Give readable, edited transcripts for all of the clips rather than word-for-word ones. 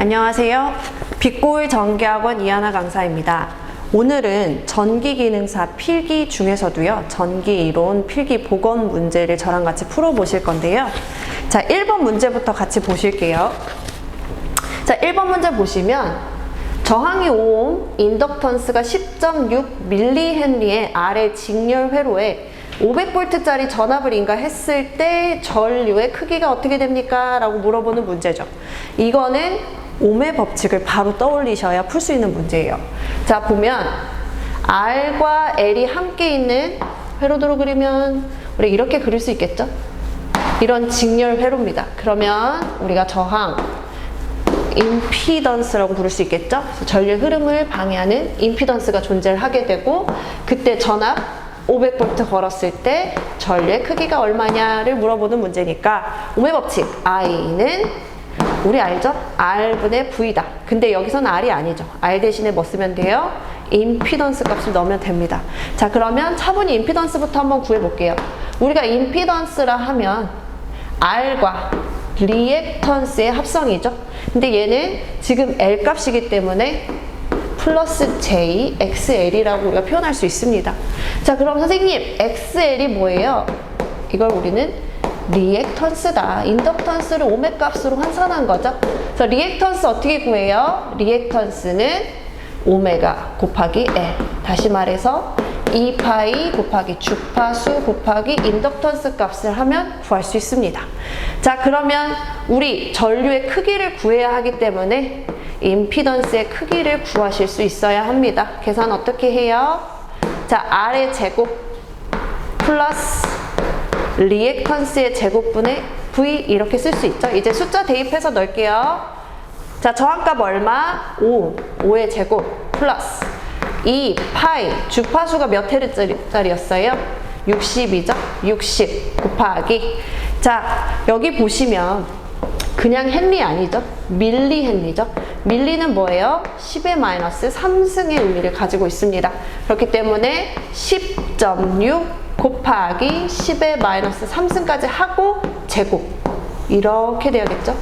안녕하세요. 빛고울 전기학원 이하나 강사입니다. 오늘은 전기기능사 필기 중에서도요, 전기이론 필기 복원 문제를 저랑 같이 풀어보실 건데요. 자, 1번 문제부터 같이 보실게요. 자, 1번 문제 보시면 저항이 5옴, 인덕턴스가 10.6mH의 아래 직렬 회로에 500V짜리 전압을 인가했을 때 전류의 크기가 어떻게 됩니까? 라고 물어보는 문제죠. 이거는 옴의 법칙을 바로 떠올리셔야 풀 수 있는 문제예요. 자, 보면 R과 L이 함께 있는 회로도로 그리면 우리 이렇게 그릴 수 있겠죠? 이런 직렬 회로입니다. 그러면 우리가 저항, 임피던스라고 부를 수 있겠죠? 전류 흐름을 방해하는 임피던스가 존재를 하게 되고, 그때 전압 500V 걸었을 때 전류의 크기가 얼마냐를 물어보는 문제니까 옴의 법칙 I는 우리 알죠? R분의 V다. 근데 여기서는 R이 아니죠. R 대신에 뭐 쓰면 돼요? 임피던스 값을 넣으면 됩니다. 자, 그러면 차분히 임피던스부터 한번 구해볼게요. 우리가 임피던스라 하면 R과 리액턴스의 합성이죠. 근데 얘는 지금 L 값이기 때문에 플러스 J, XL이라고 우리가 표현할 수 있습니다. 자, 그럼 선생님, XL이 뭐예요? 이걸 우리는 리액턴스다. 인덕턴스를 옴의 값으로 환산한 거죠. 그래서 리액턴스 어떻게 구해요? 리액턴스는 오메가 곱하기 L. 다시 말해서 2파이 곱하기 주파수 곱하기 인덕턴스 값을 하면 구할 수 있습니다. 자, 그러면 우리 전류의 크기를 구해야 하기 때문에 임피던스의 크기를 구하실 수 있어야 합니다. 계산 어떻게 해요? 자, R의 제곱 플러스 리액턴스의 제곱분의 V 이렇게 쓸 수 있죠. 이제 숫자 대입해서 넣을게요. 자, 저항값 얼마? 5의 제곱 플러스 2파이 주파수가 몇 헤르츠짜리였어요? 60이죠? 60 곱하기, 자, 여기 보시면 그냥 헨리 아니죠? 밀리 헨리죠? 밀리는 뭐예요? 10의 마이너스 3승의 의미를 가지고 있습니다. 그렇기 때문에 10.6 곱하기 10의 마이너스 3승까지 하고 제곱 이렇게 되어야겠죠?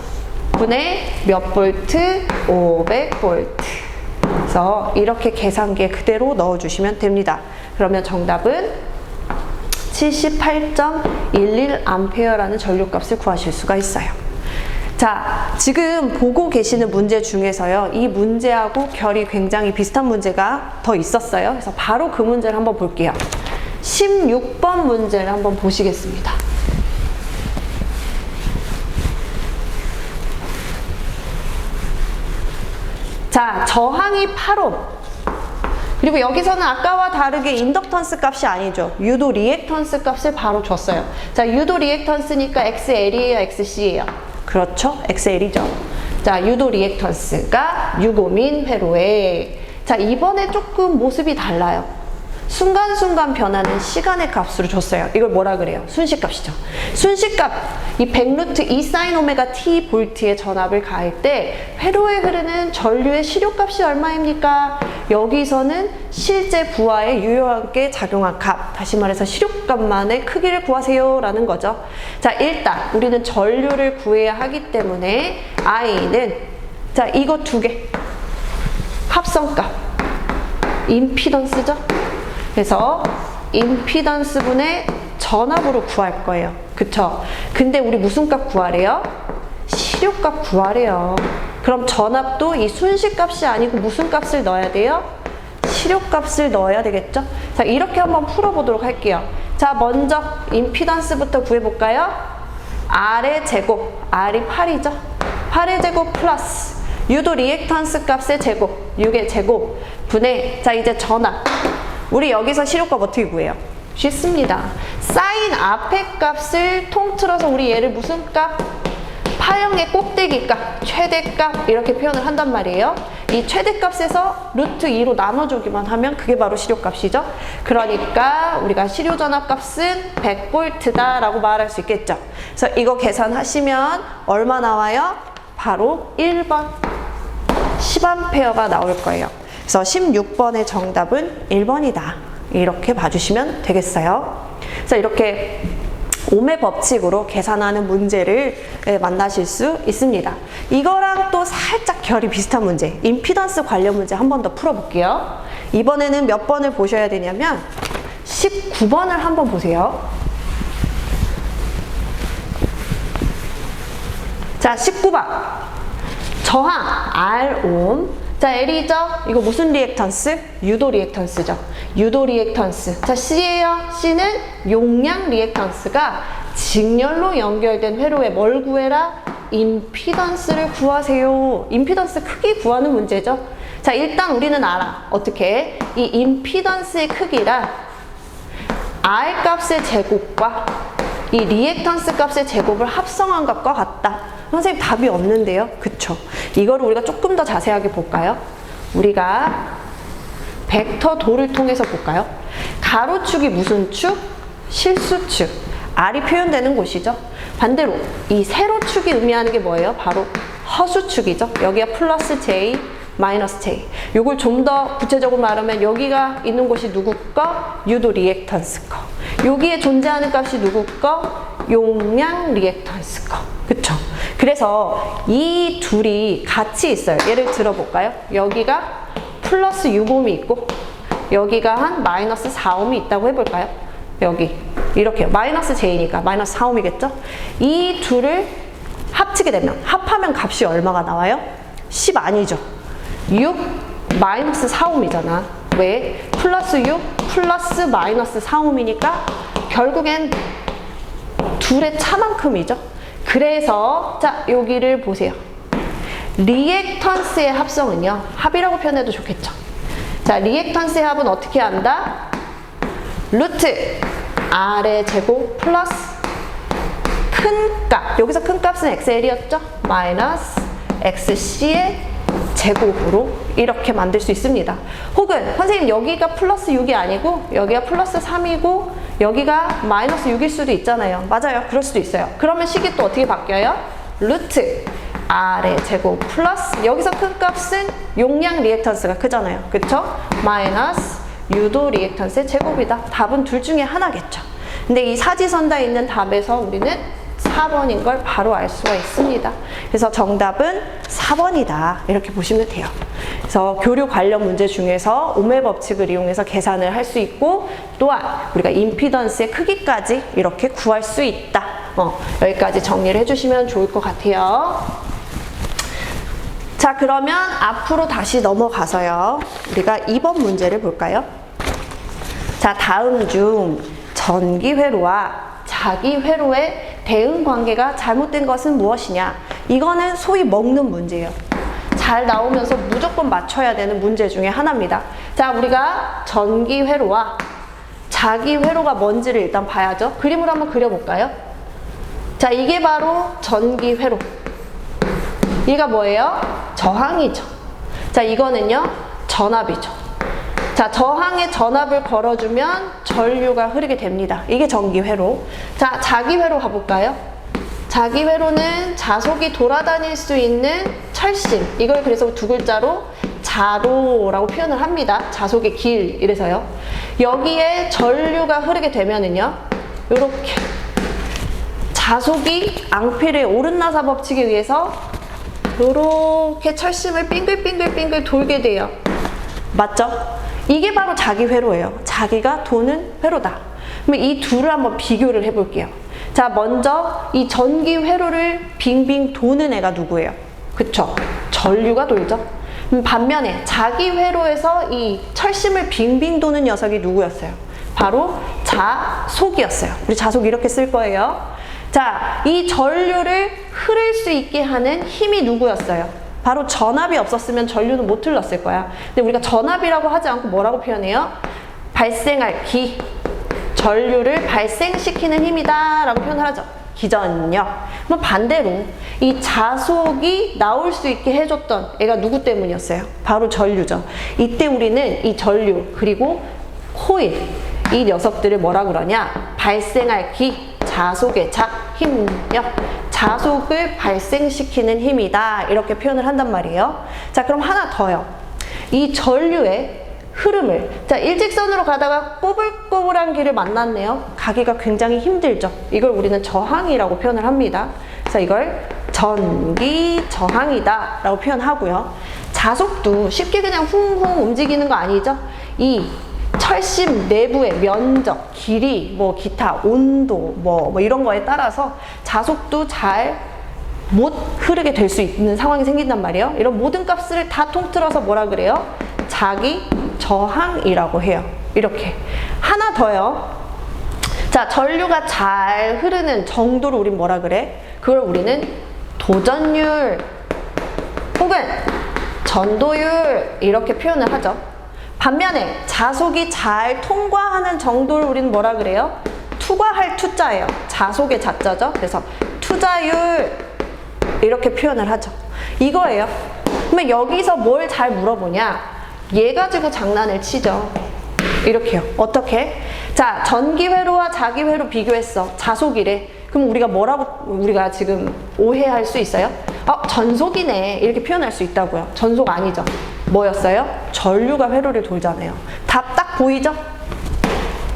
분의 몇 볼트? 500V. 그래서 이렇게 계산기에 그대로 넣어주시면 됩니다. 그러면 정답은 78.11A라는 전류값을 구하실 수가 있어요. 자, 지금 보고 계시는 문제 중에서요, 이 문제하고 결이 굉장히 비슷한 문제가 더 있었어요. 그래서 바로 그 문제를 한번 볼게요. 16번 문제를 한번 보시겠습니다. 자, 저항이 8옴. 그리고 여기서는 아까와 다르게 인덕턴스 값이 아니죠. 유도 리액턴스 값을 바로 줬어요. 자, 유도 리액턴스니까 XL이에요, XC예요? 그렇죠, XL이죠. 자, 유도 리액턴스가 6옴인 회로에, 자, 이번에 조금 모습이 달라요. 순간순간 변하는 시간의 값으로 줬어요. 이걸 뭐라 그래요? 순시값이죠. 순시값, 이 100루트 2 사인 오메가 t 볼트의 전압을 가할 때 회로에 흐르는 전류의 시료값이 얼마입니까? 여기서는 실제 부하에 유효하게 작용한 값, 다시 말해서 시료값만의 크기를 구하세요 라는 거죠. 자, 일단 우리는 전류를 구해야 하기 때문에 I는, 자, 이거 두 개 합성값 임피던스죠. 그래서 임피던스분의 전압으로 구할 거예요. 그쵸? 근데 우리 무슨 값 구하래요? 시료값 구하래요. 그럼 전압도 이 순시값이 아니고 무슨 값을 넣어야 돼요? 시료값을 넣어야 되겠죠? 자, 이렇게 한번 풀어보도록 할게요. 자, 먼저 임피던스부터 구해볼까요? R의 제곱, R이 8이죠? 8의 제곱 플러스 유도 리액턴스 값의 제곱, 6의 제곱 분의, 자, 이제 전압. 우리 여기서 시료값 어떻게 구해요? 쉽습니다. 사인 앞의 값을 통틀어서 우리 얘를 무슨 값? 파형의 꼭대기 값, 최대값 이렇게 표현을 한단 말이에요. 이 최대값에서 루트 2로 나눠주기만 하면 그게 바로 시료값이죠. 그러니까 우리가 시료 전압값은 100V다 라고 말할 수 있겠죠. 그래서 이거 계산하시면 얼마 나와요? 바로 1번 10A가 나올 거예요. 그래서 16번의 정답은 1번이다. 이렇게 봐주시면 되겠어요. 그래서 이렇게 옴의 법칙으로 계산하는 문제를 만나실 수 있습니다. 이거랑 또 살짝 결이 비슷한 문제, 임피던스 관련 문제 한 번 더 풀어볼게요. 이번에는 몇 번을 보셔야 되냐면 19번을 한번 보세요. 자, 19번. 저항 R옴. 자, L이죠? 이거 무슨 리액턴스? 유도 리액턴스죠. 유도 리액턴스. 자, C예요. C는 용량 리액턴스가 직렬로 연결된 회로에 뭘 구해라? 임피던스를 구하세요. 임피던스 크기 구하는 문제죠. 자, 일단 우리는 알아. 어떻게? 이 임피던스의 크기랑 R 값의 제곱과 이 리액턴스 값의 제곱을 합성한 값과 같다. 선생님 답이 없는데요. 그쵸? 이거를 우리가 조금 더 자세하게 볼까요? 우리가 벡터 도를 통해서 볼까요? 가로축이 무슨 축? 실수축. R이 표현되는 곳이죠. 반대로 이 세로축이 의미하는 게 뭐예요? 바로 허수축이죠. 여기가 플러스 J, 마이너스 J. 요걸 좀 더 구체적으로 말하면 여기가 있는 곳이 누구 거? 유도 리액턴스 거. 여기에 존재하는 값이 누구 거? 용량 리액턴스 거. 그쵸? 그래서 이 둘이 같이 있어요. 예를 들어볼까요? 여기가 플러스 6옴이 있고 여기가 한 마이너스 4옴이 있다고 해볼까요? 여기 이렇게요. 마이너스 J니까 마이너스 4옴이겠죠? 이 둘을 합치게 되면 합하면 값이 얼마가 나와요? 10 아니죠? 6 마이너스 4옴이잖아. 왜? 플러스 6 플러스 마이너스 4옴이니까 결국엔 둘의 차만큼이죠. 그래서 자, 여기를 보세요. 리액턴스의 합성은요. 합이라고 표현해도 좋겠죠. 자, 리액턴스의 합은 어떻게 한다? 루트 R의 제곱 플러스 큰 값. 여기서 큰 값은 XL이었죠? 마이너스 XC의 제곱으로 이렇게 만들 수 있습니다. 혹은 선생님 여기가 플러스 6이 아니고 여기가 플러스 3이고 여기가 마이너스 6일 수도 있잖아요. 맞아요. 그럴 수도 있어요. 그러면 식이 또 어떻게 바뀌어요? 루트 R의 제곱 플러스 여기서 큰 값은 용량 리액턴스가 크잖아요. 그쵸? 마이너스 유도 리액턴스의 제곱이다. 답은 둘 중에 하나겠죠. 근데 이 사지선다에 있는 답에서 우리는 4번인 걸 바로 알 수가 있습니다. 그래서 정답은 4번이다. 이렇게 보시면 돼요. 그래서 교류 관련 문제 중에서 오메 법칙을 이용해서 계산을 할 수 있고 또한 우리가 임피던스의 크기까지 이렇게 구할 수 있다. 여기까지 정리를 해주시면 좋을 것 같아요. 자, 그러면 앞으로 다시 넘어가서요. 우리가 2번 문제를 볼까요? 자, 다음 중 전기회로와 자기회로의 대응 관계가 잘못된 것은 무엇이냐? 이거는 소위 먹는 문제예요. 잘 나오면서 무조건 맞춰야 되는 문제 중에 하나입니다. 자, 우리가 전기회로와 자기회로가 뭔지를 일단 봐야죠. 그림으로 한번 그려볼까요? 자, 이게 바로 전기회로. 얘가 뭐예요? 저항이죠. 자, 이거는요, 전압이죠. 자, 저항에 전압을 걸어주면 전류가 흐르게 됩니다. 이게 전기회로. 자, 자기회로 가볼까요? 자기회로는 자속이 돌아다닐 수 있는 철심. 이걸 그래서 두 글자로 자로라고 표현을 합니다. 자속의 길, 이래서요. 여기에 전류가 흐르게 되면은요, 요렇게 자속이 앙페르의 오른나사 법칙에 의해서 요렇게 철심을 빙글빙글빙글 돌게 돼요. 맞죠? 이게 바로 자기회로예요. 자기가 도는 회로다. 그럼 이 둘을 한번 비교를 해볼게요. 자, 먼저 이 전기회로를 빙빙 도는 애가 누구예요? 그쵸? 전류가 돌죠? 반면에 자기회로에서 이 철심을 빙빙 도는 녀석이 누구였어요? 바로 자속이었어요. 우리 자속 이렇게 쓸 거예요. 자, 이 전류를 흐를 수 있게 하는 힘이 누구였어요? 바로 전압이 없었으면 전류는 못 흘렀을 거야. 근데 우리가 전압이라고 하지 않고 뭐라고 표현해요? 발생할 기, 전류를 발생시키는 힘이다 라고 표현을 하죠. 기전력. 그럼 반대로 이 자속이 나올 수 있게 해줬던 애가 누구 때문이었어요? 바로 전류죠. 이때 우리는 이 전류 그리고 코일 이 녀석들을 뭐라 그러냐? 발생할 기, 자속의 자, 힘력. 자속을 발생시키는 힘이다. 이렇게 표현을 한단 말이에요. 자, 그럼 하나 더요. 이 전류의 흐름을, 자, 일직선으로 가다가 꼬불꼬불한 길을 만났네요. 가기가 굉장히 힘들죠. 이걸 우리는 저항이라고 표현을 합니다. 그래서 이걸 전기 저항이다 라고 표현하고요. 자속도 쉽게 그냥 쿵쿵 움직이는 거 아니죠? 이 철심 내부의 면적, 길이, 뭐 기타, 온도, 뭐 이런 거에 따라서 자속도 잘 못 흐르게 될 수 있는 상황이 생긴단 말이에요. 이런 모든 값을 다 통틀어서 뭐라 그래요? 자기 저항이라고 해요. 이렇게. 하나 더요. 자, 전류가 잘 흐르는 정도를 우린 뭐라 그래? 그걸 우리는 도전율 혹은 전도율 이렇게 표현을 하죠. 반면에 자속이 잘 통과하는 정도를 우리는 뭐라 그래요? 투과할 투자예요. 자속의 자자죠. 그래서 투자율 이렇게 표현을 하죠. 이거예요. 그러면 여기서 뭘 잘 물어보냐? 얘 가지고 장난을 치죠. 이렇게요. 어떻게? 자, 전기회로와 자기회로 비교했어. 자속이래. 그럼 우리가 지금 오해할 수 있어요? 전속이네. 이렇게 표현할 수 있다고요. 전속 아니죠. 뭐였어요? 전류가 회로를 돌잖아요. 답 딱 보이죠?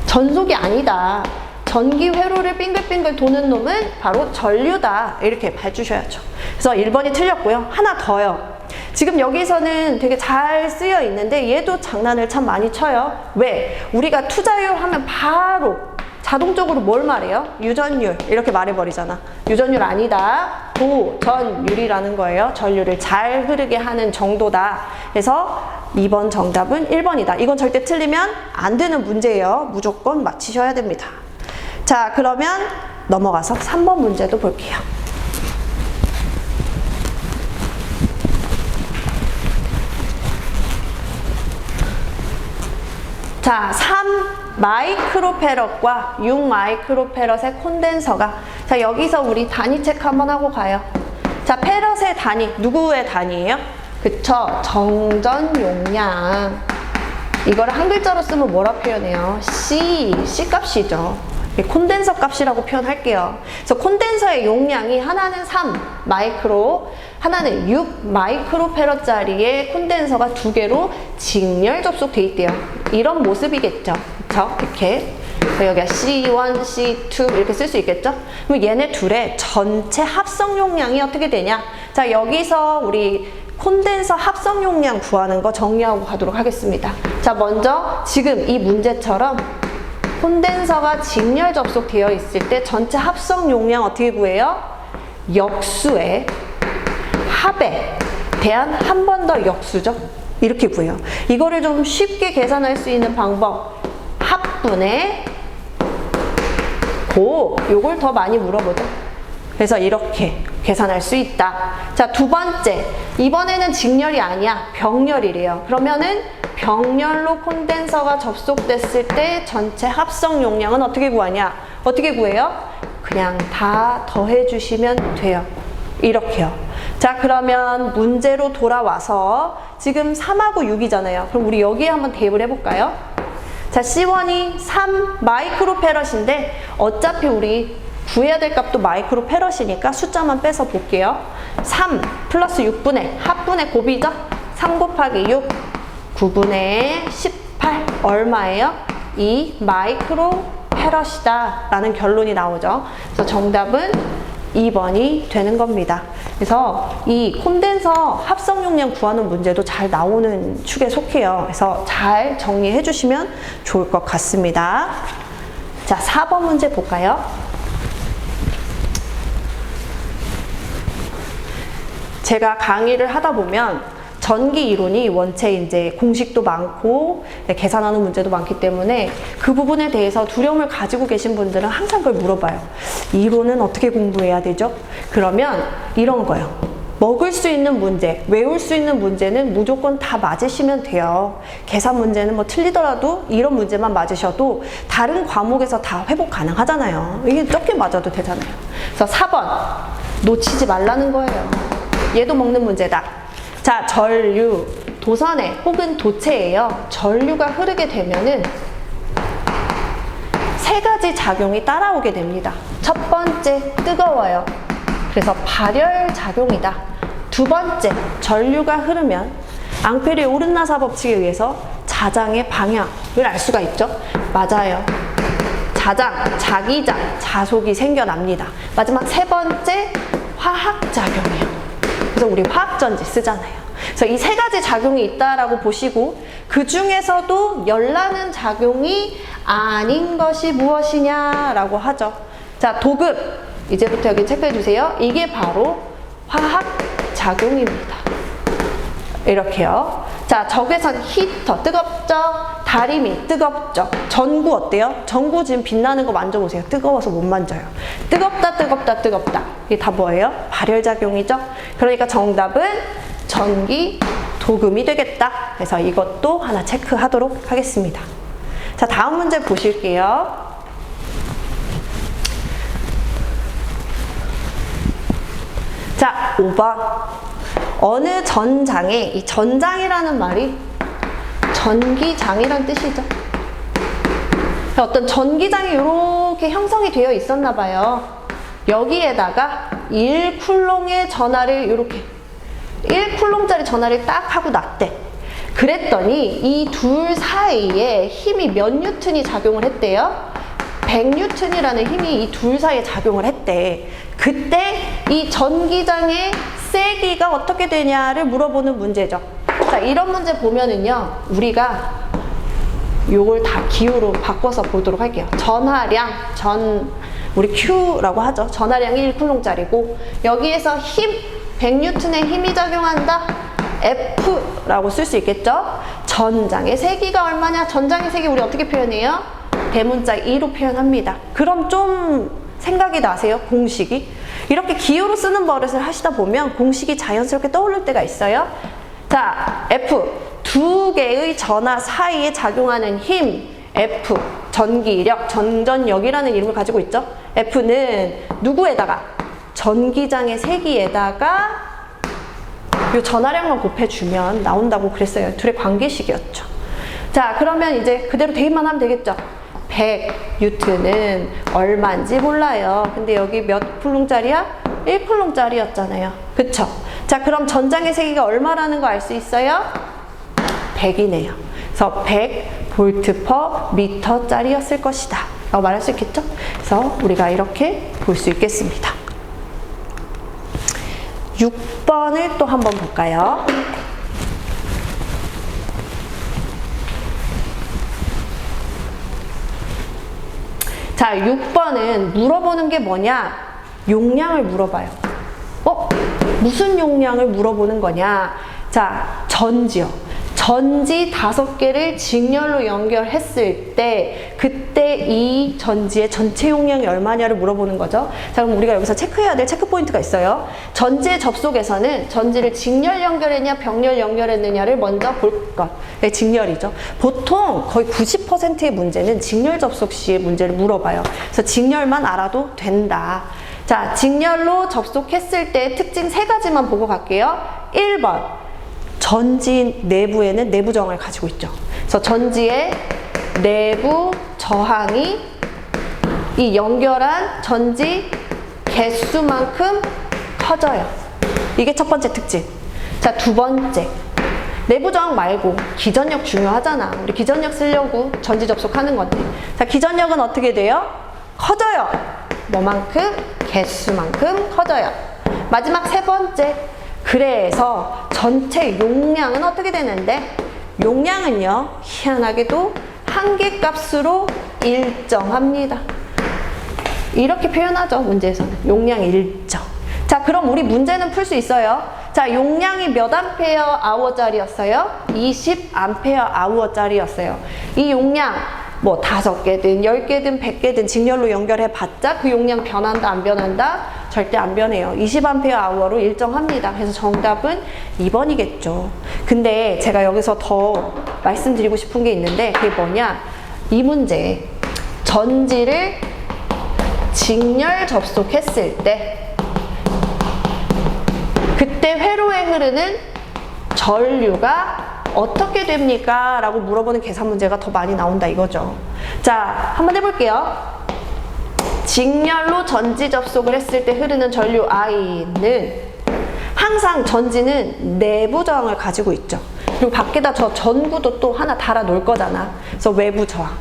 전속이 아니다. 전기 회로를 빙글빙글 도는 놈은 바로 전류다. 이렇게 봐주셔야죠. 그래서 1번이 틀렸고요. 하나 더요. 지금 여기서는 되게 잘 쓰여 있는데 얘도 장난을 참 많이 쳐요. 왜? 우리가 투자율 하면 바로 자동적으로 뭘 말해요? 유전율 이렇게 말해버리잖아. 유전율 아니다. 도전율이라는 거예요. 전류를 잘 흐르게 하는 정도다. 그래서 2번 정답은 1번이다. 이건 절대 틀리면 안 되는 문제예요. 무조건 맞히셔야 됩니다. 자, 그러면 넘어가서 3번 문제도 볼게요. 자, 3마이크로페럿과 6마이크로페럿의 콘덴서가, 자, 여기서 우리 단위 체크 한번 하고 가요. 자, 페럿의 단위, 누구의 단위예요? 그쵸, 정전 용량. 이걸 한 글자로 쓰면 뭐라 표현해요? C 값이죠. 콘덴서 값이라고 표현할게요. 그래서 콘덴서의 용량이 하나는 3마이크로, 하나는 6마이크로페럿짜리의 콘덴서가 두 개로 직렬 접속돼 있대요. 이런 모습이겠죠. 그쵸? 이렇게. 여기가 C1, C2 이렇게 쓸 수 있겠죠? 그럼 얘네 둘의 전체 합성 용량이 어떻게 되냐? 자, 여기서 우리 콘덴서 합성 용량 구하는 거 정리하고 가도록 하겠습니다. 자, 먼저 지금 이 문제처럼 콘덴서가 직렬 접속되어 있을 때 전체 합성 용량 어떻게 구해요? 역수의 합에 대한 한 번 더 역수죠. 이렇게 구해요. 이거를 좀 쉽게 계산할 수 있는 방법, 합분의 고, 요걸 더 많이 물어보죠. 그래서 이렇게 계산할 수 있다. 자, 두 번째, 이번에는 직렬이 아니야. 병렬이래요. 그러면은 병렬로 콘덴서가 접속됐을 때 전체 합성 용량은 어떻게 구하냐? 어떻게 구해요? 그냥 다 더해주시면 돼요. 이렇게요. 자, 그러면 문제로 돌아와서 지금 3하고 6이잖아요. 그럼 우리 여기에 한번 대입을 해볼까요? 자, C1이 3마이크로페럿인데 어차피 우리 구해야 될 값도 마이크로페럿이니까 숫자만 빼서 볼게요. 3 플러스 6분의 합분의 곱이죠? 3 곱하기 6 9분의 18 얼마예요? 2 마이크로페럿이다 라는 결론이 나오죠. 그래서 정답은 2번이 되는 겁니다. 그래서 이 콘덴서 합성 용량 구하는 문제도 잘 나오는 축에 속해요. 그래서 잘 정리해 주시면 좋을 것 같습니다. 자, 4번 문제 볼까요? 제가 강의를 하다 보면 전기 이론이 원체 이제 공식도 많고 계산하는 문제도 많기 때문에 그 부분에 대해서 두려움을 가지고 계신 분들은 항상 그걸 물어봐요. 이론은 어떻게 공부해야 되죠? 그러면 이런 거요. 먹을 수 있는 문제, 외울 수 있는 문제는 무조건 다 맞으시면 돼요. 계산 문제는 뭐 틀리더라도 이런 문제만 맞으셔도 다른 과목에서 다 회복 가능하잖아요. 이게 적게 맞아도 되잖아요. 그래서 4번 놓치지 말라는 거예요. 얘도 먹는 문제다. 자, 전류, 도선에 혹은 도체예요. 전류가 흐르게 되면은 세 가지 작용이 따라오게 됩니다. 첫 번째, 뜨거워요. 그래서 발열 작용이다. 두 번째, 전류가 흐르면 앙페르의 오른나사 법칙에 의해서 자장의 방향을 알 수가 있죠. 맞아요. 자장, 자기장, 자속이 생겨납니다. 마지막 세 번째, 화학작용이요. 그래서 우리 화학전지 쓰잖아요. 그래서 이 세 가지 작용이 있다라고 보시고 그 중에서도 열나는 작용이 아닌 것이 무엇이냐라고 하죠. 자, 도급. 이제부터 여기 체크해 주세요. 이게 바로 화학작용입니다. 이렇게요. 자, 적외선 히터 뜨겁죠? 다리미 뜨겁죠? 전구 어때요? 전구 지금 빛나는 거 만져보세요. 뜨거워서 못 만져요. 뜨겁다, 뜨겁다, 뜨겁다. 이게 다 뭐예요? 발열작용이죠? 그러니까 정답은 전기 도금이 되겠다. 그래서 이것도 하나 체크하도록 하겠습니다. 자, 다음 문제 보실게요. 자, 5번. 어느 전장에, 이 전장이라는 말이 전기장이란 뜻이죠. 어떤 전기장이 이렇게 형성이 되어 있었나 봐요. 여기에다가 1쿨롱의 전하를 이렇게 1쿨롱짜리 전하를 딱 하고 놨대. 그랬더니 이 둘 사이에 힘이 몇 뉴턴이 작용을 했대요? 100뉴턴이라는 힘이 이 둘 사이에 작용을 했대. 그때 이 전기장의 세기가 어떻게 되냐를 물어보는 문제죠. 자, 이런 문제 보면은요, 우리가 요걸 다 기호로 바꿔서 보도록 할게요. 전하량, 우리 Q라고 하죠. 전하량이 1쿨롱짜리고, 여기에서 힘, 100뉴턴의 힘이 작용한다. F라고 쓸 수 있겠죠? 전장의 세기가 얼마냐? 전장의 세기 우리 어떻게 표현해요? 대문자 2로 표현합니다. 그럼 좀 생각이 나세요? 공식이? 이렇게 기호로 쓰는 버릇을 하시다 보면 공식이 자연스럽게 떠오를 때가 있어요. 자, F. 두 개의 전하 사이에 작용하는 힘, F. 전기력, 전전력이라는 이름을 가지고 있죠. F는 누구에다가? 전기장의 세기에다가 이 전하량만 곱해주면 나온다고 그랬어요. 둘의 관계식이었죠. 자, 그러면 이제 그대로 대입만 하면 되겠죠. 100뉴턴은 얼마인지 몰라요. 근데 여기 몇 쿨롱짜리야? 1쿨롱짜리였잖아요. 그쵸? 자, 그럼 전장의 세기가 얼마라는 거 알 수 있어요? 100이네요. 그래서 100 볼트 퍼 미터짜리였을 것이다 라고 말할 수 있겠죠? 그래서 우리가 이렇게 볼 수 있겠습니다. 6번을 또 한번 볼까요? 자, 6번은 물어보는 게 뭐냐? 용량을 물어봐요. 무슨 용량을 물어보는 거냐? 자, 전지요. 전지 5개를 직렬로 연결했을 때 그때 이 전지의 전체 용량이 얼마냐를 물어보는 거죠. 자, 그럼 우리가 여기서 체크해야 될 체크 포인트가 있어요. 전지의 접속에서는 전지를 직렬 연결했냐 병렬 연결했느냐를 먼저 볼 것. 네, 직렬이죠. 보통 거의 90%의 문제는 직렬 접속 시의 문제를 물어봐요. 그래서 직렬만 알아도 된다. 자, 직렬로 접속했을 때 특징 3가지만 보고 갈게요. 1번. 전지 내부에는 내부 저항을 가지고 있죠. 그래서 전지의 내부 저항이 이 연결한 전지 개수만큼 커져요. 이게 첫 번째 특징. 자, 두 번째. 내부 저항 말고 기전력 중요하잖아. 우리 기전력 쓰려고 전지 접속하는 건데. 자, 기전력은 어떻게 돼요? 커져요. 뭐만큼? 개수만큼 커져요. 마지막 3번째. 그래서 전체 용량은 어떻게 되는데? 용량은요, 희한하게도 한계값으로 일정합니다. 이렇게 표현하죠, 문제에서는. 용량 일정. 자, 그럼 우리 문제는 풀 수 있어요. 자, 용량이 몇 암페어 아워짜리였어요? 20 암페어 아워짜리였어요. 이 용량, 뭐 5개든 10개든 100개든 직렬로 연결해 봤자 그 용량 변한다 안 변한다? 절대 안 변해요. 20A/h로 일정합니다. 그래서 정답은 2번이겠죠. 근데 제가 여기서 더 말씀드리고 싶은 게 있는데 그게 뭐냐? 이 문제 전지를 직렬 접속했을 때 그때 회로에 흐르는 전류가 어떻게 됩니까? 라고 물어보는 계산 문제가 더 많이 나온다 이거죠. 자, 한번 해볼게요. 직렬로 전지 접속을 했을 때 흐르는 전류 I는 항상 전지는 내부 저항을 가지고 있죠. 그리고 밖에다 저 전구도 또 하나 달아 놓을 거잖아. 그래서 외부 저항.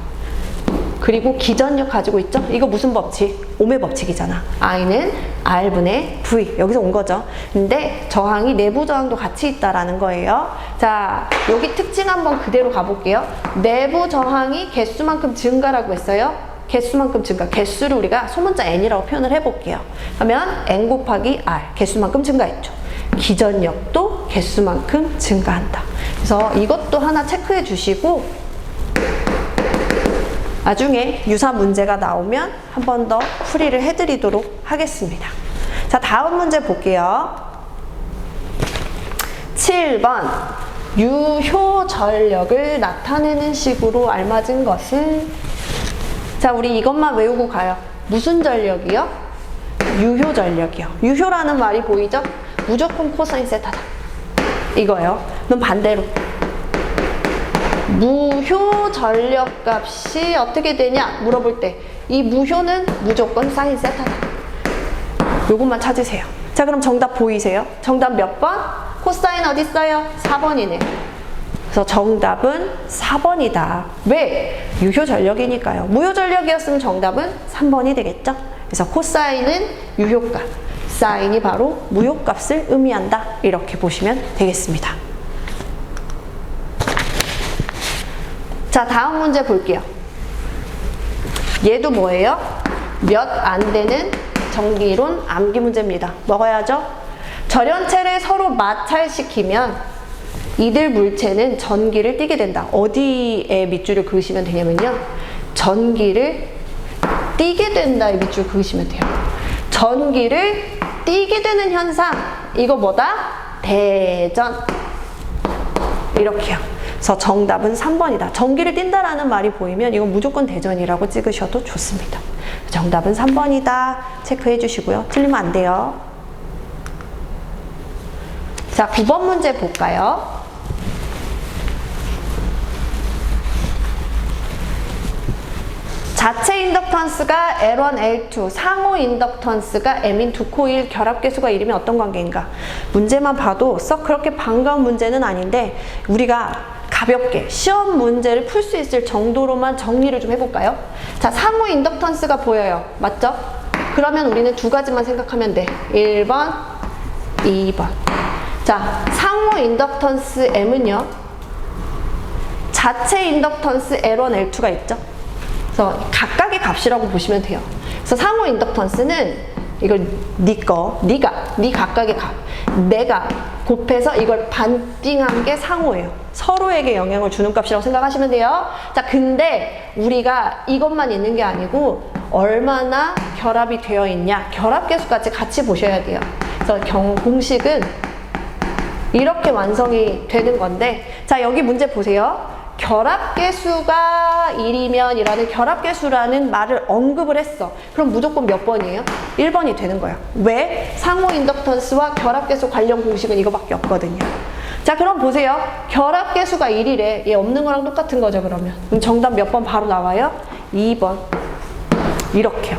그리고 기전력 가지고 있죠? 이거 무슨 법칙? 오음의 법칙이잖아. I는 R분의 V. 여기서 온 거죠. 근데 저항이 내부 저항도 같이 있다라는 거예요. 자, 여기 특징 한번 그대로 가볼게요. 내부 저항이 개수만큼 증가라고 했어요. 개수만큼 증가. 개수를 우리가 소문자 N이라고 표현을 해볼게요. 하면 N 곱하기 R. 개수만큼 증가했죠. 기전력도 개수만큼 증가한다. 그래서 이것도 하나 체크해 주시고 나중에 유사 문제가 나오면 한 번 더 풀이를 해드리도록 하겠습니다. 자, 다음 문제 볼게요. 7번 유효 전력을 나타내는 식으로 알맞은 것은? 자, 우리 이것만 외우고 가요. 무슨 전력이요? 유효 전력이요. 유효라는 말이 보이죠? 무조건 코사인 세타다. 이거예요. 그럼 반대로 무효 전력 값이 어떻게 되냐 물어볼 때 이 무효는 무조건 사인 세타다. 요것만 찾으세요. 자, 그럼 정답 보이세요? 정답 몇 번? 코사인 어디 있어요? 4번이네. 그래서 정답은 4번이다. 왜? 유효 전력이니까요. 무효 전력이었으면 정답은 3번이 되겠죠? 그래서 코사인은 유효값, 사인이 바로 무효값을 의미한다. 이렇게 보시면 되겠습니다. 자, 다음 문제 볼게요. 얘도 뭐예요? 몇 안 되는 전기이론 암기 문제입니다. 먹어야죠? 절연체를 서로 마찰시키면 이들 물체는 전기를 띠게 된다. 어디에 밑줄을 그으시면 되냐면요. 전기를 띠게 된다에 밑줄 그으시면 돼요. 전기를 띠게 되는 현상. 이거 뭐다? 대전. 이렇게요. 그래서 정답은 3번이다. 전기를 띈다라는 말이 보이면 이건 무조건 대전이라고 찍으셔도 좋습니다. 정답은 3번이다. 체크해 주시고요. 틀리면 안 돼요. 자, 9번 문제 볼까요? 자체 인덕턴스가 L1, L2, 상호 인덕턴스가 M인 두 코일 결합계수가 이르면 어떤 관계인가? 문제만 봐도 썩 그렇게 반가운 문제는 아닌데 우리가 가볍게 시험 문제를 풀 수 있을 정도로만 정리를 좀 해볼까요? 자, 상호 인덕턴스가 보여요. 맞죠? 그러면 우리는 두 가지만 생각하면 돼. 1번, 2번. 자, 상호 인덕턴스 M은요. 자체 인덕턴스 L1, L2가 있죠? 그래서 각각의 값이라고 보시면 돼요. 그래서 상호 인덕턴스는 이걸 네 각각의 값. 내가 곱해서 이걸 반띵한 게 상호예요. 서로에게 영향을 주는 값이라고 생각하시면 돼요. 자, 근데 우리가 이것만 있는 게 아니고 얼마나 결합이 되어 있냐, 결합계수까지 같이 보셔야 돼요. 그래서 공식은 이렇게 완성이 되는 건데, 자, 여기 문제 보세요. 결합계수가 1이면 이라는 결합계수라는 말을 언급을 했어. 그럼 무조건 몇 번이에요? 1번이 되는 거야. 왜? 상호 인덕턴스와 결합계수 관련 공식은 이거밖에 없거든요. 자, 그럼 보세요. 결합계수가 1이래. 얘 없는 거랑 똑같은 거죠, 그러면. 그럼 정답 몇 번 바로 나와요? 2번. 이렇게요.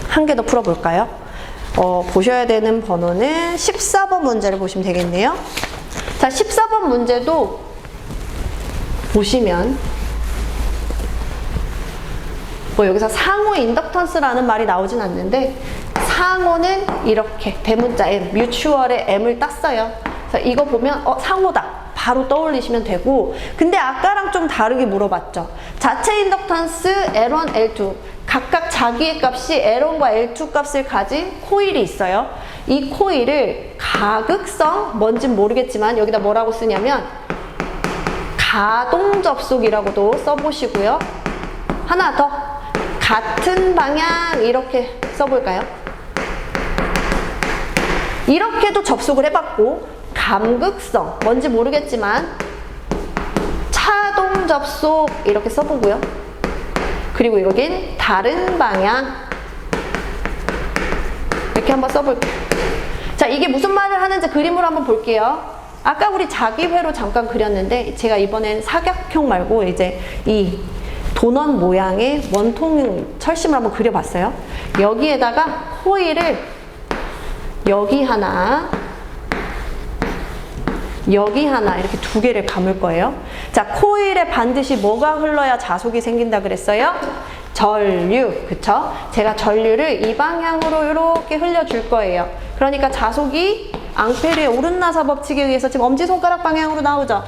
한 개 더 풀어볼까요? 보셔야 되는 번호는 14번 문제를 보시면 되겠네요. 자, 14번 문제도 보시면 뭐 여기서 상호 인덕턴스라는 말이 나오진 않는데 상호는 이렇게 대문자 M, 뮤추얼의 M을 땄어요. 그래서 이거 보면 상호다 바로 떠올리시면 되고, 근데 아까랑 좀 다르게 물어봤죠. 자체 인덕턴스 L1, L2 각각 자기의 값이 L1과 L2 값을 가진 코일이 있어요. 이 코일을 가극성 뭔진 모르겠지만 여기다 뭐라고 쓰냐면 가동 접속이라고도 써보시고요. 하나 더, 같은 방향 이렇게 써볼까요? 이렇게도 접속을 해봤고, 감극성 뭔지 모르겠지만 차동 접속 이렇게 써보고요. 그리고 여긴 다른 방향 이렇게 한번 써볼게요. 자, 이게 무슨 말을 하는지 그림으로 한번 볼게요. 아까 우리 자기회로 잠깐 그렸는데 제가 이번엔 사각형 말고 이제 이 도넛 모양의 원통 철심을 한번 그려봤어요. 여기에다가 코일을 여기 하나, 여기 하나 이렇게 두 개를 감을 거예요. 자, 코일에 반드시 뭐가 흘러야 자속이 생긴다 그랬어요? 전류, 그쵸? 제가 전류를 이 방향으로 이렇게 흘려줄 거예요. 그러니까 자속이 앙페르의 오른나사 법칙에 의해서 지금 엄지손가락 방향으로 나오죠?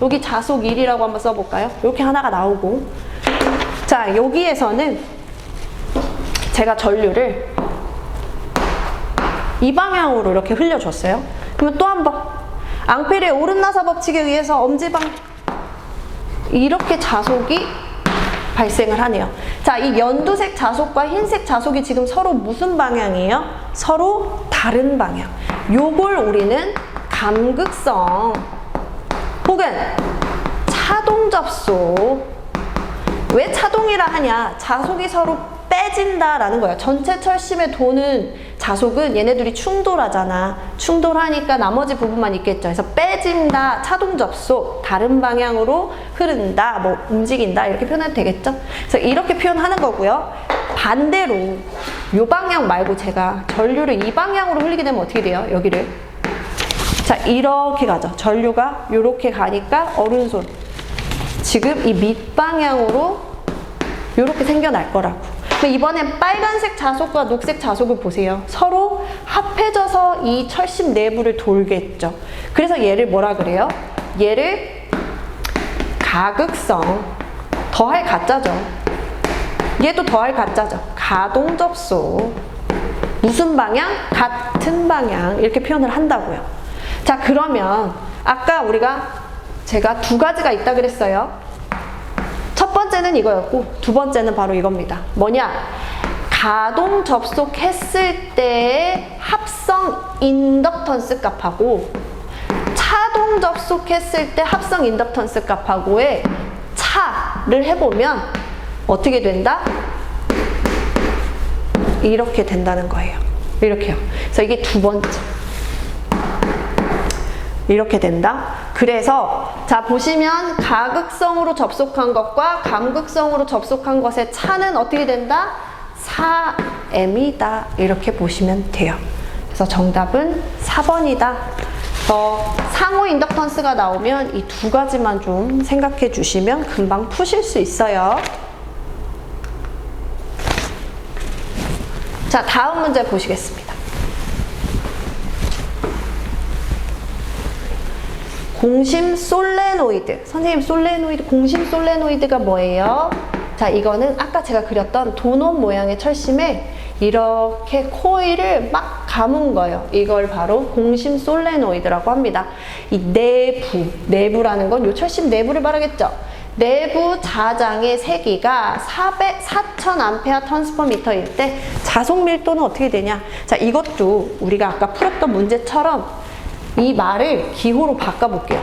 여기 자속 1이라고 한번 써볼까요? 이렇게 하나가 나오고, 자, 여기에서는 제가 전류를 이 방향으로 이렇게 흘려줬어요. 그러면 또 한 번 앙페르의 오른나사 법칙에 의해서 엄지방 이렇게 자속이 발생을 하네요. 자, 이 연두색 자속과 흰색 자속이 지금 서로 무슨 방향이에요? 서로 다른 방향. 요걸 우리는 감극성 혹은 차동 접속. 왜 차동이라 하냐? 자속이 서로 빼진다라는 거예요. 전체 철심에 도는 자속은 얘네들이 충돌하잖아. 충돌하니까 나머지 부분만 있겠죠. 그래서 빼진다, 차동 접속, 다른 방향으로 흐른다, 뭐 움직인다 이렇게 표현해도 되겠죠? 그래서 이렇게 표현하는 거고요. 반대로 이 방향 말고 제가 전류를 이 방향으로 흘리게 되면 어떻게 돼요? 여기를. 자, 이렇게 가죠. 전류가 이렇게 가니까 오른손. 지금 이 밑방향으로 이렇게 생겨날 거라고. 이번엔 빨간색 자속과 녹색 자속을 보세요. 서로 합해져서 이 철심 내부를 돌겠죠. 그래서 얘를 뭐라 그래요? 얘를 가극성, 더할 가짜죠. 얘도 더할 가짜죠. 가동 접속. 무슨 방향? 같은 방향. 이렇게 표현을 한다고요. 자, 그러면 아까 제가 두 가지가 있다 그랬어요. 첫 번째는 이거였고 두 번째는 바로 이겁니다. 뭐냐? 가동 접속했을 때의 합성 인덕턴스 값하고 차동 접속했을 때 합성 인덕턴스 값하고의 차를 해보면 어떻게 된다? 이렇게 된다는 거예요. 이렇게요. 그래서 이게 두 번째. 이렇게 된다. 그래서 자, 보시면 가극성으로 접속한 것과 감극성으로 접속한 것의 차는 어떻게 된다? 4m이다. 이렇게 보시면 돼요. 그래서 정답은 4번이다. 상호 인덕턴스가 나오면 이 두 가지만 좀 생각해 주시면 금방 푸실 수 있어요. 자, 다음 문제 보시겠습니다. 공심 솔레노이드. 선생님, 공심 솔레노이드가 뭐예요? 자, 이거는 아까 제가 그렸던 도넛 모양의 철심에 이렇게 코일을 막 감은 거예요. 이걸 바로 공심 솔레노이드라고 합니다. 이 내부라는 건 이 철심 내부를 말하겠죠. 내부 자장의 세기가 4000A 턴스퍼미터일 때 자속 밀도는 어떻게 되냐? 자, 이것도 우리가 아까 풀었던 문제처럼 이 말을 기호로 바꿔볼게요.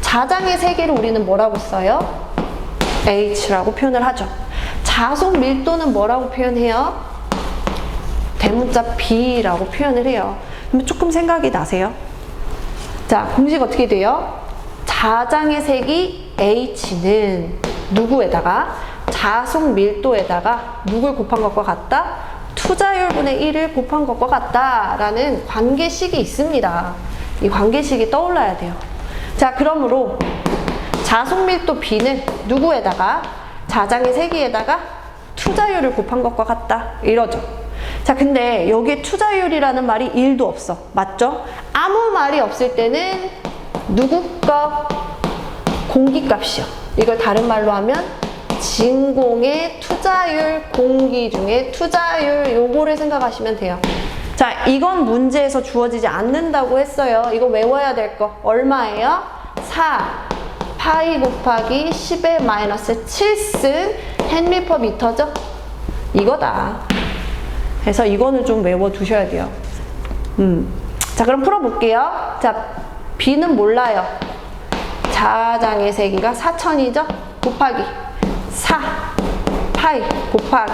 자장의 세기를 우리는 뭐라고 써요? H라고 표현을 하죠. 자속 밀도는 뭐라고 표현해요? 대문자 B라고 표현을 해요. 그럼 조금 생각이 나세요? 자, 공식 어떻게 돼요? 자장의 세기 H는 누구에다가? 자속 밀도에다가 누굴 곱한 것과 같다? 투자율분의 1을 곱한 것과 같다 라는 관계식이 있습니다. 이 관계식이 떠올라야 돼요. 자, 그러므로 자속밀도 B는 누구에다가? 자장의 세기에다가 투자율을 곱한 것과 같다. 이러죠. 자, 근데 여기에 투자율이라는 말이 1도 없어. 맞죠? 아무 말이 없을 때는 누구 거? 공기값이요. 이걸 다른 말로 하면 진공의 투자율, 공기 중에 투자율, 요거를 생각하시면 돼요. 자, 이건 문제에서 주어지지 않는다고 했어요. 이거 외워야 될 거. 얼마예요? 4 파이 곱하기 10의 마이너스 7승 헨리퍼미터죠? 이거다. 그래서 이거는 좀 외워두셔야 돼요. 자, 그럼 풀어볼게요. 자, B는 몰라요. 자장의 세기가 4000이죠? 곱하기 4 파이 곱하기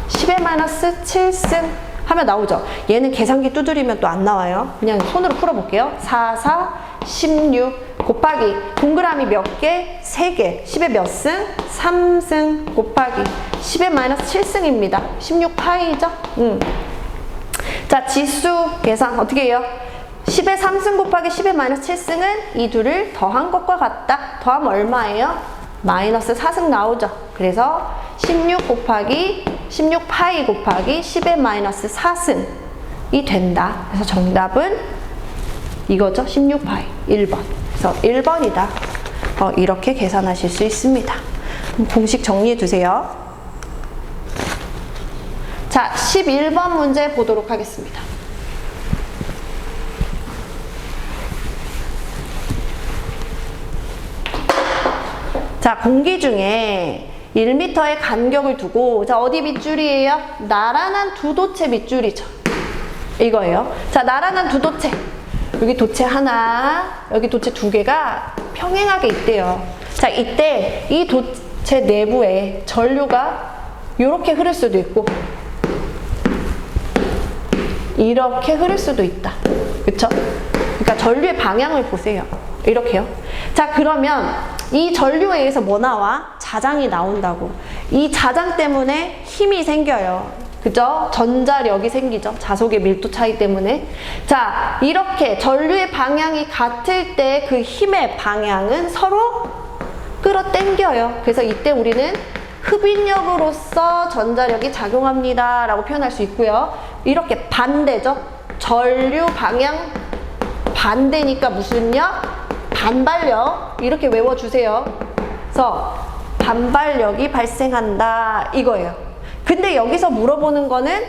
10의 마이너스 7승 하면 나오죠. 얘는 계산기 두드리면 또 안 나와요. 그냥 손으로 풀어볼게요. 4, 4, 16 곱하기 동그라미 몇 개? 3개. 10의 몇 승? 3승 곱하기 10의 마이너스 7승입니다. 16파이죠? 자, 지수 계산 어떻게 해요? 10의 3승 곱하기 10의 마이너스 7승은 이 둘을 더한 것과 같다. 더하면 얼마예요? 마이너스 4승 나오죠. 그래서 16 파이 곱하기 10의 마이너스 4승이 된다. 그래서 정답은 이거죠. 16 파이 1번. 그래서 1번이다. 이렇게 계산하실 수 있습니다. 공식 정리해 두세요. 자, 11번 문제 보도록 하겠습니다. 자, 공기 중에 1m의 간격을 두고, 자, 어디 밑줄이에요? 나란한 두 도체 밑줄이죠. 이거예요. 자, 나란한 두 도체. 여기 도체 하나, 여기 도체 두 개가 평행하게 있대요. 자, 이때 이 도체 내부에 전류가 이렇게 흐를 수도 있고, 이렇게 흐를 수도 있다. 그쵸? 그러니까 전류의 방향을 보세요. 이렇게요. 자, 그러면 이 전류에 의해서 뭐 나와? 자장이 나온다고. 이 자장 때문에 힘이 생겨요. 그죠? 전자력이 생기죠. 자속의 밀도 차이 때문에. 자, 이렇게 전류의 방향이 같을 때 그 힘의 방향은 서로 끌어당겨요. 그래서 이때 우리는 흡인력으로서 전자력이 작용합니다 라고 표현할 수 있고요. 이렇게 반대죠. 전류 방향 반대니까 무슨 력? 반발력. 이렇게 외워주세요. 그래서 반발력이 발생한다 이거예요. 근데 여기서 물어보는 거는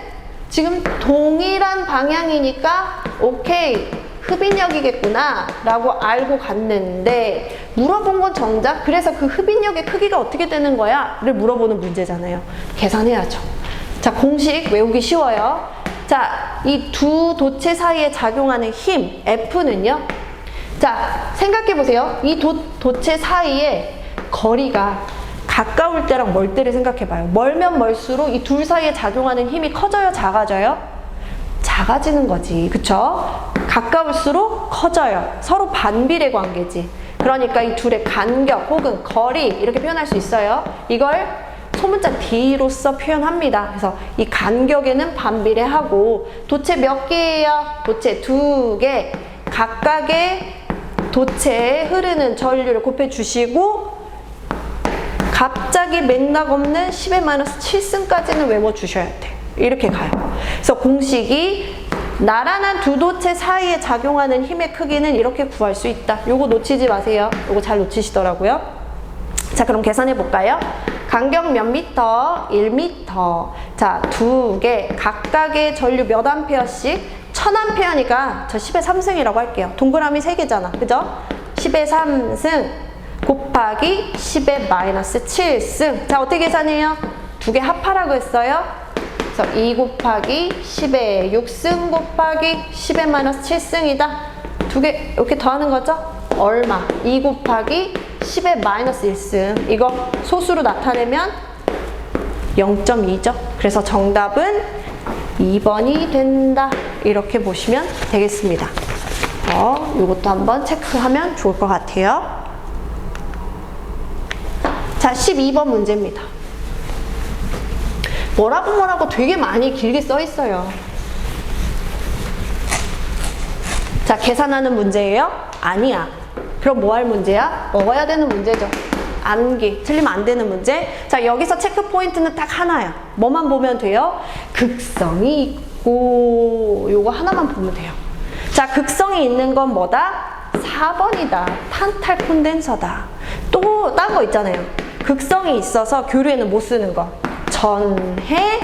지금 동일한 방향이니까 오케이 흡인력이겠구나 라고 알고 갔는데, 물어본 건 정작 그래서 그 흡인력의 크기가 어떻게 되는 거야? 를 물어보는 문제잖아요. 계산해야죠. 자, 공식 외우기 쉬워요. 자, 이 두 도체 사이에 작용하는 힘 F는요, 자, 생각해 보세요. 이 도체 사이에 거리가 가까울 때랑 멀 때를 생각해 봐요. 멀면 멀수록 이 둘 사이에 작용하는 힘이 커져요, 작아져요? 작아지는 거지. 그쵸? 가까울수록 커져요. 서로 반비례 관계지. 그러니까 이 둘의 간격 혹은 거리 이렇게 표현할 수 있어요. 이걸 소문자 D로서 표현합니다. 그래서 이 간격에는 반비례하고, 도체 몇 개예요? 도체 2개. 각각의 도체에 흐르는 전류를 곱해주시고, 갑자기 맥락 없는 10의 마이너스 7승까지는 외워주셔야 돼요. 이렇게 가요. 그래서 공식이 나란한 두 도체 사이에 작용하는 힘의 크기는 이렇게 구할 수 있다. 요거 놓치지 마세요. 요거 잘 놓치시더라고요. 자, 그럼 계산해 볼까요? 간격 몇 미터? 1미터. 자, 두 개 각각의 전류 몇 암페어씩? 1000암페어니까 저 10의 3승이라고 할게요. 동그라미 3개잖아. 그죠? 10의 3승 곱하기 10의 마이너스 7승. 자, 어떻게 계산해요? 두 개 합하라고 했어요. 그래서 2 곱하기 10의 6승 곱하기 10의 마이너스 7승이다. 두 개 이렇게 더하는 거죠? 얼마? 2 곱하기 10의 마이너스 1승. 이거 소수로 나타내면 0.2죠. 그래서 정답은 2번이 된다. 이렇게 보시면 되겠습니다. 이것도 한번 체크하면 좋을 것 같아요. 자, 12번 문제입니다. 뭐라고 되게 많이 길게 써 있어요. 자, 계산하는 문제예요? 아니야. 그럼 뭐 할 문제야? 먹어야 되는 문제죠. 암기. 틀리면 안 되는 문제. 자, 여기서 체크 포인트는 딱 하나야. 뭐만 보면 돼요? 극성이 있고, 요거 하나만 보면 돼요. 자, 극성이 있는 건 뭐다? 4번이다. 탄탈 콘덴서다. 또 딴 거 있잖아요. 극성이 있어서 교류에는 못 쓰는 거. 전해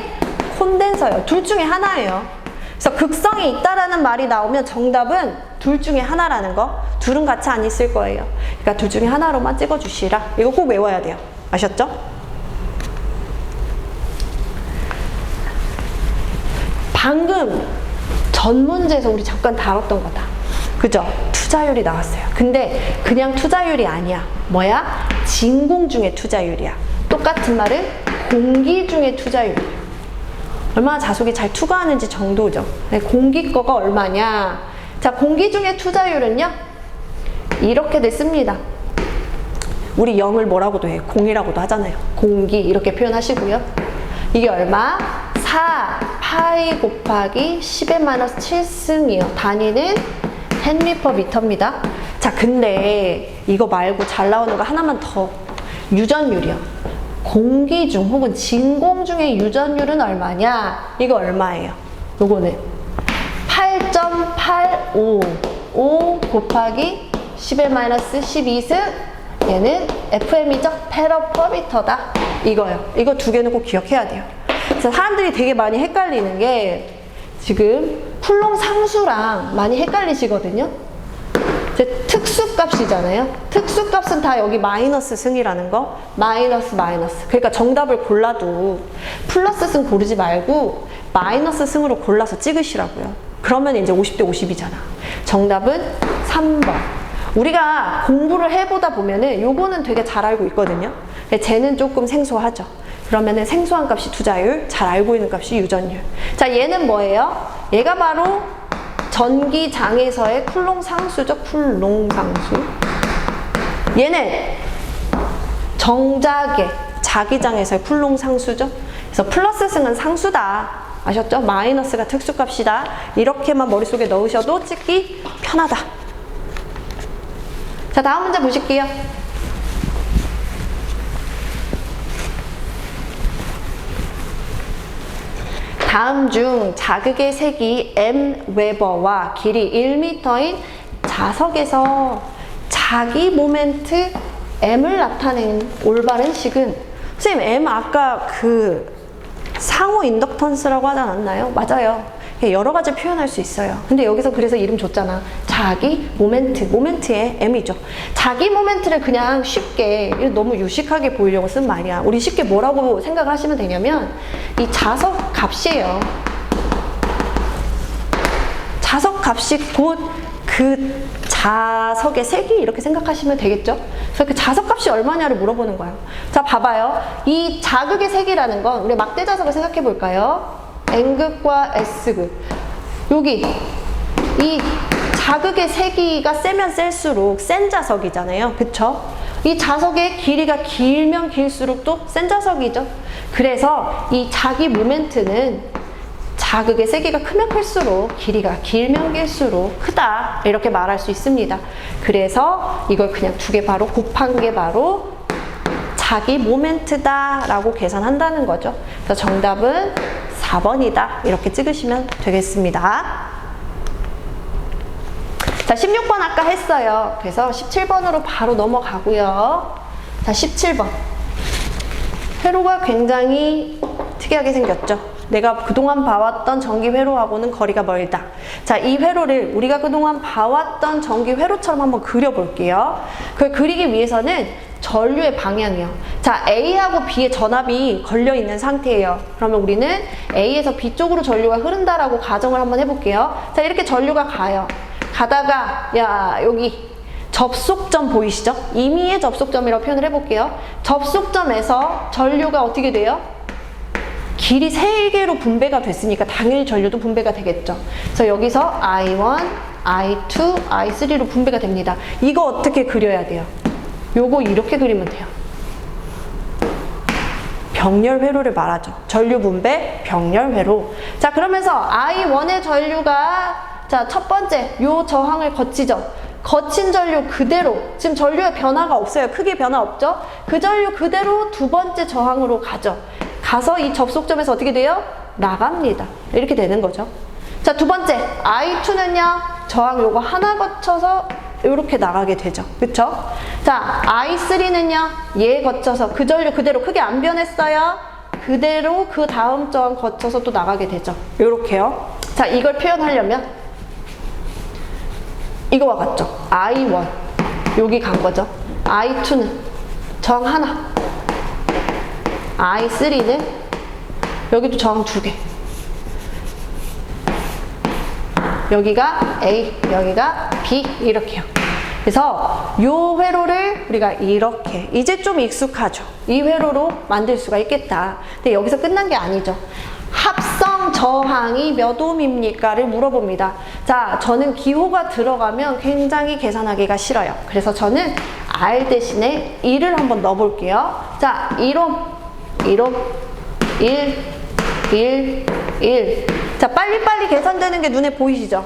콘덴서요. 둘 중에 하나예요. 그래서 극성이 있다라는 말이 나오면 정답은 둘 중에 하나라는 거. 둘은 같이 안 있을 거예요. 그러니까 둘 중에 하나로만 찍어주시라. 이거 꼭 외워야 돼요. 아셨죠? 방금 전 문제에서 우리 잠깐 다뤘던 거다. 그죠? 투자율이 나왔어요. 근데 그냥 투자율이 아니야. 뭐야? 진공 중의 투자율이야. 똑같은 말은 공기 중의 투자율이에요. 얼마나 자속이 잘 투과하는지 정도죠. 공기 거가 얼마냐? 자, 공기 중의 투자율은요, 이렇게 됐습니다. 우리 0을 뭐라고도 해요? 공이라고도 하잖아요. 공기 이렇게 표현하시고요. 이게 얼마? 4 파이 곱하기 10의 마이너스 7승이요. 단위는 헨리/미터입니다. 자, 근데 이거 말고 잘 나오는 거 하나만 더. 유전율이요. 공기 중 혹은 진공 중의 유전율은 얼마냐? 이거 얼마예요? 요거는 8.855 곱하기 10^-12스 얘는 FM이죠? 페러퍼미터다. 이거요. 이거 두 개는 꼭 기억해야 돼요. 그래서 사람들이 되게 많이 헷갈리는 게 지금 쿨롱 상수랑 많이 헷갈리시거든요. 이제 특수값이잖아요. 특수값은 다 여기 마이너스 승이라는 거. 마이너스. 그러니까 정답을 골라도 플러스 승 고르지 말고 마이너스 승으로 골라서 찍으시라고요. 그러면 이제 50대 50이잖아. 정답은 3번. 우리가 공부를 해보다 보면은 요거는 되게 잘 알고 있거든요. 근데 쟤는 조금 생소하죠. 그러면은 생소한 값이 투자율, 잘 알고 있는 값이 유전율. 자, 얘는 뭐예요? 얘가 바로 전기장에서의 쿨롱 상수죠. 쿨롱 상수. 얘는 정작의 자기장에서의 쿨롱 상수죠. 그래서 플러스 승은 상수다. 아셨죠? 마이너스가 특수값이다. 이렇게만 머릿속에 넣으셔도 찍기 편하다. 자, 다음 문제 보실게요. 다음 중 자극의 색이 m 웨버와 길이 1m인 자석에서 자기 모멘트 m을 나타낸 올바른 식은, 선생님 m 아까 그 상호 인덕턴스라고 하지 않았나요? 맞아요. 여러 가지 표현할 수 있어요. 근데 여기서 그래서 이름 줬잖아. 자기 모멘트. 모멘트의 m이죠. 자기 모멘트를 그냥 쉽게, 너무 유식하게 보이려고 쓴 말이야. 우리 쉽게 뭐라고 생각을 하시면 되냐면 이 자석 값이에요. 자석 값이 곧 그 자석의 색이, 이렇게 생각하시면 되겠죠? 그래서 그 자석 값이 얼마냐를 물어보는 거예요. 자, 봐봐요. 이 자극의 색이라는 건 우리 막대 자석을 생각해 볼까요? N극과 S극. 여기 이 자극의 세기가 세면 셀수록 센 자석이잖아요. 그쵸? 이 자석의 길이가 길면 길수록 또 센 자석이죠. 그래서 이 자기 모멘트는 자극의 세기가 크면 클수록 길이가 길면 길수록 크다. 이렇게 말할 수 있습니다. 그래서 이걸 그냥 두 개 바로 곱한 게 바로 자기 모멘트다 라고 계산한다는 거죠. 그래서 정답은 4번이다. 이렇게 찍으시면 되겠습니다. 자, 16번 아까 했어요. 그래서 17번으로 바로 넘어가고요. 자, 17번. 회로가 굉장히 특이하게 생겼죠. 내가 그동안 봐왔던 전기 회로하고는 거리가 멀다. 자, 이 회로를 우리가 그동안 봐왔던 전기 회로처럼 한번 그려볼게요. 그걸 그리기 위해서는 전류의 방향이요. 자, A하고 B의 전압이 걸려있는 상태예요. 그러면 우리는 A에서 B 쪽으로 전류가 흐른다라고 가정을 한번 해볼게요. 자, 이렇게 전류가 가요. 가다가 여기 접속점 보이시죠? 임의의 접속점이라고 표현을 해볼게요. 접속점에서 전류가 어떻게 돼요? 길이 3개로 분배가 됐으니까 당연히 전류도 분배가 되겠죠. 그래서 여기서 I1, I2, I3로 분배가 됩니다. 이거 어떻게 그려야 돼요? 요거 이렇게 그리면 돼요. 병렬 회로를 말하죠. 전류 분배, 병렬 회로. 자, 그러면서 I1의 전류가, 자, 첫 번째 요 저항을 거치죠. 거친 전류 그대로, 지금 전류의 변화가 없어요. 크게 변화 없죠? 그 전류 그대로 두 번째 저항으로 가죠. 가서 이 접속점에서 어떻게 돼요? 나갑니다. 이렇게 되는 거죠. 자, 두 번째 I2는요, 저항 요거 하나 거쳐서 이렇게 나가게 되죠. 그쵸? 자, I3는요, 얘 거쳐서 그 전류 그대로 크게 안 변했어요. 그대로 그 다음 저항 거쳐서 또 나가게 되죠. 요렇게요. 자, 이걸 표현하려면 이거와 같죠? I1 여기 간 거죠. I2는 저항 하나, I3는 여기도 저항 2개, 여기가 A, 여기가 B, 이렇게요. 그래서 이 회로를 우리가 이렇게, 이제 좀 익숙하죠. 이 회로로 만들 수가 있겠다. 근데 여기서 끝난 게 아니죠. 합성 저항이 몇 옴입니까를 물어봅니다. 자, 저는 기호가 들어가면 굉장히 계산하기가 싫어요. 그래서 저는 R 대신에 1을 한번 넣어볼게요. 자, 1옴, 1옴, 1, 1, 1. 자, 빨리빨리 계산되는 게 눈에 보이시죠?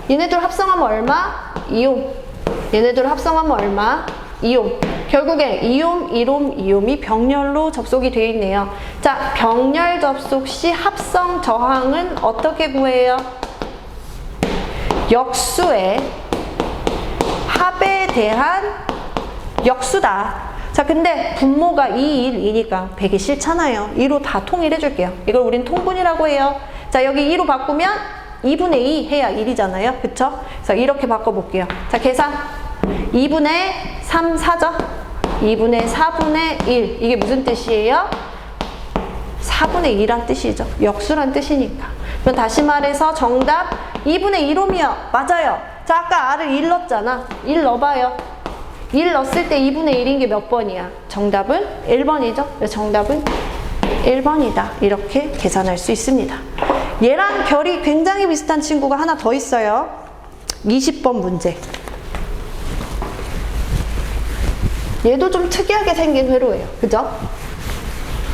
얘네들 합성하면 얼마? 2옴. 얘네들 합성하면 얼마? 2옴. 결국에 2옴, 1옴, 2옴이 병렬로 접속이 되어 있네요. 자, 병렬 접속 시 합성 저항은 어떻게 구해요? 역수의 합에 대한 역수다. 자, 근데 분모가 2, 1, 2니까 100이 싫잖아요. 2로 다 통일해 줄게요. 이걸 우린 통분이라고 해요. 자, 여기 2로 바꾸면 2분의 2 해야 1이잖아요. 그쵸? 그래서 이렇게 바꿔볼게요. 자, 계산. 2분의 3, 4죠? 2분의 4분의 1. 이게 무슨 뜻이에요? 4분의 2란 뜻이죠. 역수란 뜻이니까. 그럼 다시 말해서 정답 2분의 1옴이요. 맞아요. 자, 아까 R을 1 넣었잖아. 1 넣어봐요. 1 넣었을 때 2분의 1인 게 몇 번이야? 정답은 1번이죠. 정답은 1번이다. 이렇게 계산할 수 있습니다. 얘랑 결이 굉장히 비슷한 친구가 하나 더 있어요. 20번 문제. 얘도 좀 특이하게 생긴 회로예요. 그죠?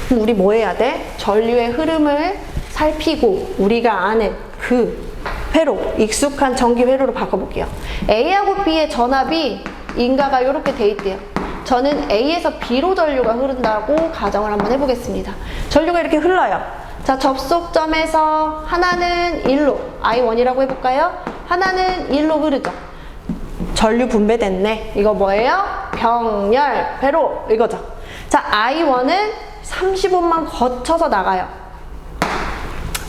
그럼 우리 뭐 해야 돼? 전류의 흐름을 살피고 우리가 아는 그 회로, 익숙한 전기 회로로 바꿔볼게요. A하고 B의 전압이 인가가 이렇게 돼 있대요. 저는 A에서 B로 전류가 흐른다고 가정을 한번 해보겠습니다. 전류가 이렇게 흘러요. 자, 접속점에서 하나는 1로, I1이라고 해볼까요? 하나는 1로 흐르죠. 전류 분배됐네. 이거 뭐예요? 병렬, 회로, 이거죠. 자, I1은 30옴만 거쳐서 나가요.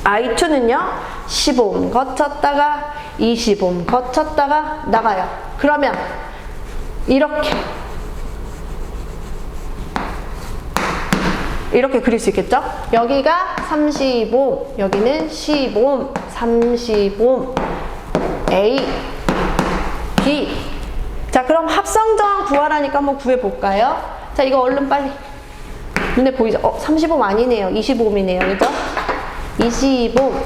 I2는요, 15옴 거쳤다가 20옴 거쳤다가 나가요. 그러면 이렇게 그릴 수 있겠죠? 여기가 30옴, 여기는 10옴, 30옴, A, B. 자, 그럼 합성저항 구하라니까 한번 구해볼까요? 자, 이거 얼른 빨리. 눈에 보이죠? 30옴 아니네요. 25옴이네요. 그죠? 25옴.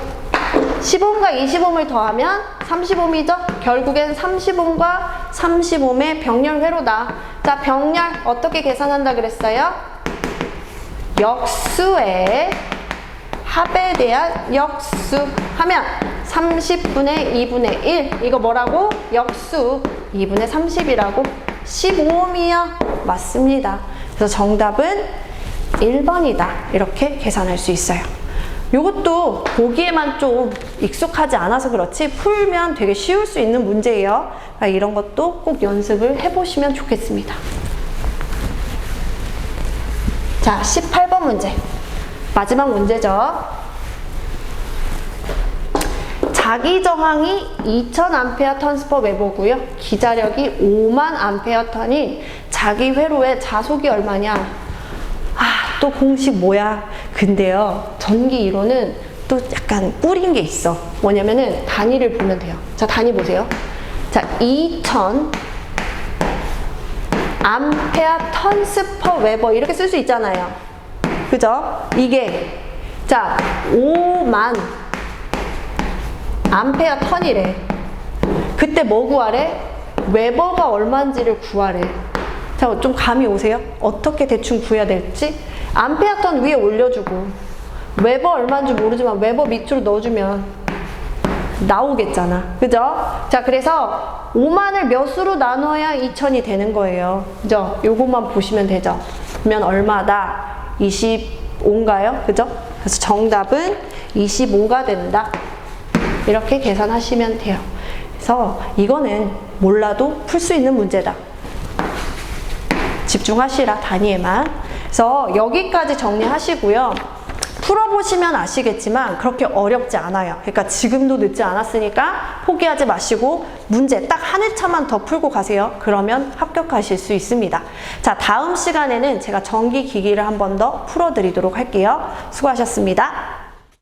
10옴과 20옴을 더하면 30옴이죠? 결국엔 30옴과 30옴의 병렬 회로다. 자, 병렬 어떻게 계산한다 그랬어요? 역수의 합에 대한 역수 하면 30분의 2분의 1. 이거 뭐라고? 역수 2분의 30이라고. 15옴이요. 맞습니다. 그래서 정답은 1번이다. 이렇게 계산할 수 있어요. 이것도 보기에만 좀 익숙하지 않아서 그렇지 풀면 되게 쉬울 수 있는 문제예요. 그러니까 이런 것도 꼭 연습을 해보시면 좋겠습니다. 자, 18번 문제. 마지막 문제죠. 자기 저항이 2000A 턴스/웨버고요. 기자력이 5만 A 턴인 자기 회로의 자속이 얼마냐? 또 공식 뭐야? 근데요, 전기 이론은 또 약간 뿌린 게 있어. 뭐냐면은 단위를 보면 돼요. 자, 단위 보세요. 자, 2000 암페어 턴스/웨버 이렇게 쓸 수 있잖아요. 그죠? 이게 자, 5만 암페어 턴이래. 그때 뭐 구하래? 웨버가 얼마인지를 구하래. 자, 좀 감이 오세요? 어떻게 대충 구해야 될지? 암페어 턴 위에 올려주고 웨버 얼마인지 모르지만 웨버 밑으로 넣어주면 나오겠잖아. 그죠? 자, 그래서 5만을 몇 수로 나눠야 2000이 되는 거예요. 그죠? 요것만 보시면 되죠? 그러면 얼마다? 25인가요? 그죠? 그래서 정답은 25가 된다. 이렇게 계산하시면 돼요. 그래서 이거는 몰라도 풀 수 있는 문제다. 집중하시라, 단위에만. 그래서 여기까지 정리하시고요. 풀어보시면 아시겠지만 그렇게 어렵지 않아요. 그러니까 지금도 늦지 않았으니까 포기하지 마시고 문제 딱 한 회차만 더 풀고 가세요. 그러면 합격하실 수 있습니다. 자, 다음 시간에는 제가 전기기기를 한 번 더 풀어드리도록 할게요. 수고하셨습니다.